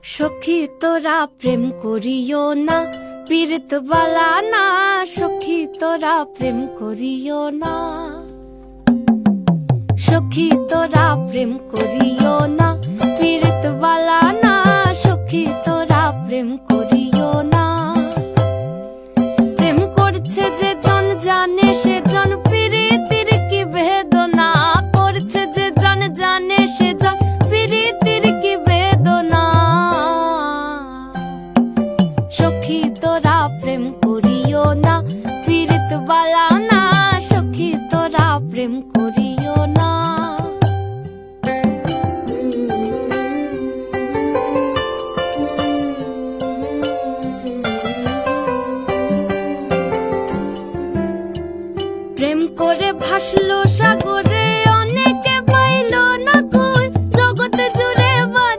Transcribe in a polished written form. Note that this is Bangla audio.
সখী তোরা প্রেম করিও না, পীড়িত বালা না। সখী তোরা প্রেম করিও না, সখী তোরা প্রেম করিও না, পীড়িত